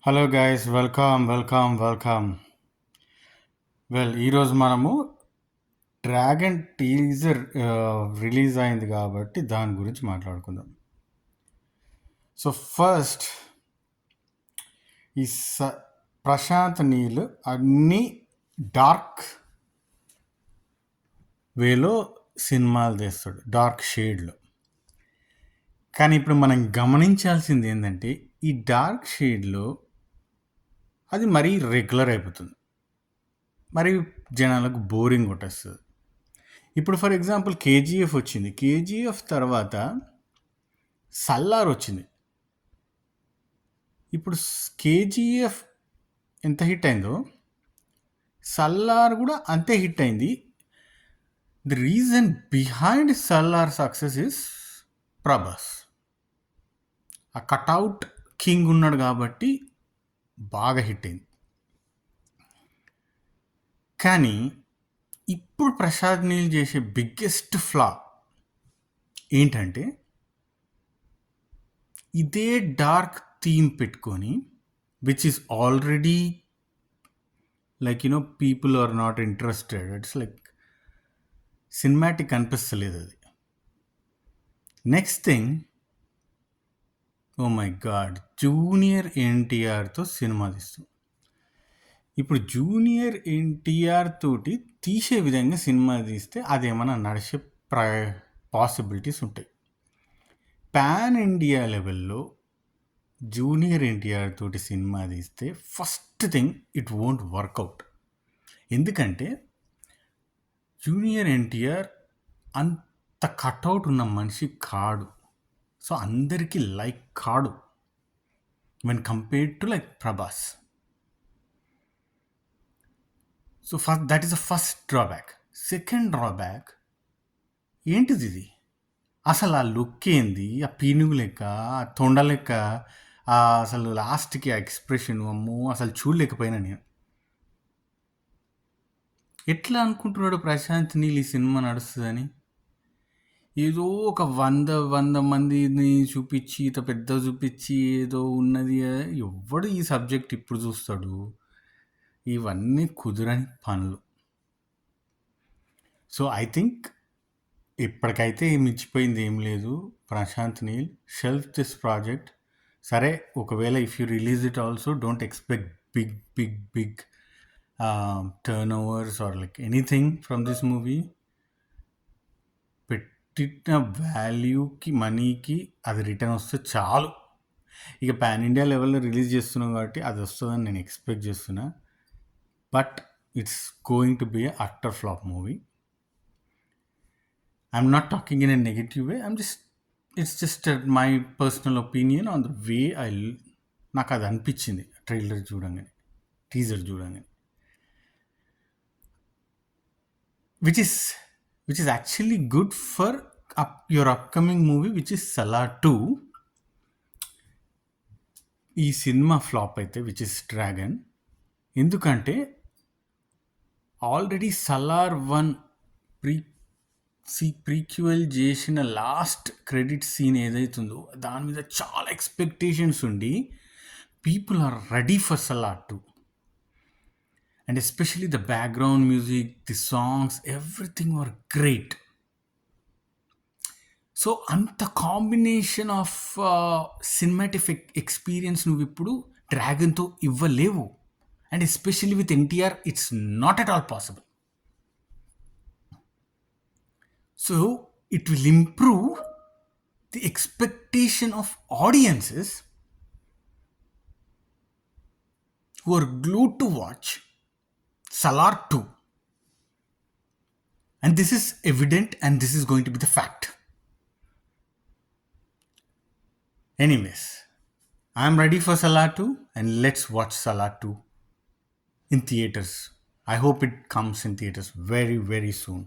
Hello guys, welcome. ఈరోజు మనము dragon teaser release అయింది కాబట్టి దాని గురించి మాట్లాడుకుందాం. సో ఫస్ట్, ఈ ప్రశాంత్ నీల్ అన్ని డార్క్ వేలో సినిమాలు తీస్తాడు, డార్క్ షేడ్లో. కానీ ఇప్పుడు మనం గమనించాల్సింది ఏంటంటే, ఈ డార్క్ షేడ్లో అది మరీ రెగ్యులర్ అయిపోతుంది, మరి జనాలకు బోరింగ్ కొట్టేస్తుంది. ఇప్పుడు ఫర్ ఎగ్జాంపుల్ కేజీఎఫ్ వచ్చింది, కేజీఎఫ్ తర్వాత సల్లార్ వచ్చింది. ఇప్పుడు కేజీఎఫ్ ఎంత హిట్ అయిందో సల్లార్ కూడా అంతే హిట్ అయింది. The reason behind Salaar success is Prabhas. ఆ కట్అవుట్ కింగ్ ఉన్నాడు కాబట్టి బాగా హిట్ అయింది. కానీ ఇప్పుడు ప్రశాంత్ నీల్ చేసే బిగ్గెస్ట్ ఫ్లా ఏంటంటే, ఇదే డార్క్ థీమ్ పెట్టుకొని, which is already like people are not interested. It's like cinematic అనిపిస్తలేదు అది. Next thing, oh my god, junior ఎన్టీఆర్తో సినిమా తీస్తాం. ఇప్పుడు జూనియర్ ఎన్టీఆర్ తోటి తీసే విధంగా సినిమా తీస్తే అదేమన్నా నడిచే పాసిబిలిటీస్ ఉంటాయి. పాన్ ఇండియా లెవెల్లో జూనియర్ ఎన్టీఆర్ తోటి సినిమా తీస్తే first thing it won't work out. ఎందుకంటే జూనియర్ ఎన్టీఆర్ అంత కట్అవుట్ ఉన్న మనిషి కాడు. సో అందరికీ లైక్ కాడు when compared to like Prabhas. So first, that is the first drawback. Second drawback ఏంటిది? ఇది అసలు ఆ లుక్ ఏంది, ఆ పీనుగు లెక్క, ఆ తొండ లెక్క, అసలు లాస్ట్కి ఆ ఎక్స్ప్రెషన్, అమ్మో అసలు చూడలేకపోయినా నేను. ఎట్లా అనుకుంటున్నాడు ప్రశాంత్ నీల్ ఈ సినిమా నడుస్తుందని? ఏదో ఒక వంద మందిని చూపించి, ఇంత పెద్ద చూపించి ఏదో ఉన్నది. ఎవడు ఈ సబ్జెక్ట్ ఇప్పుడు చూస్తాడు? ఇవన్నీ కుదరని పనులు. సో ఐ థింక్ ఇప్పటికైతే మించిపోయింది ఏం లేదు. Prashanth Neel shelf this project. సరే, ఒకవేళ if you release it also, don't expect big turn overs or like anything from this movie. పెట్టిన వాల్యూకి, మనీకి అది రిటర్న్ వస్తే చాలు. ఇక పాన్ ఇండియా లెవెల్లో రిలీజ్ చేస్తున్నాం కాబట్టి అది వస్తుందని నేను ఎక్స్పెక్ట్ చేస్తున్నా. But it's going to be a utter flop movie. I'm not talking in a negative way. It's just my personal opinion on the way నాకు అది అనిపించింది ట్రైలర్ చూడంగానే, టీజర్ చూడంగానే. Which is actually good for your upcoming movie which is Salaar 2. ఈ సినిమా flop అయితే which is dragon. ఎందుకంటే already Salaar 1 prequel చేసిన లాస్ట్ క్రెడిట్ సీన్ ఏదైతుందో దాని మీద చాలా ఎక్స్పెక్టేషన్స్ ఉండి, people are ready for Salaar 2. And especially the background music, the songs, everything were great. So అంత కాంబినేషన్ ఆఫ్ సినిమాటిక్ ఎక్స్పీరియన్స్ నువ్వు ఇప్పుడు డ్రాగన్తో ఇవ్వలేవు. And especially with NTR it's not at all possible. So it will improve the expectation of audiences who are glued to watch Salar 2. And this is evident, and this is going to be the fact. Anyways, I am ready for Salar 2, and let's watch Salar 2 in theaters. I hope it comes in theaters very, very soon.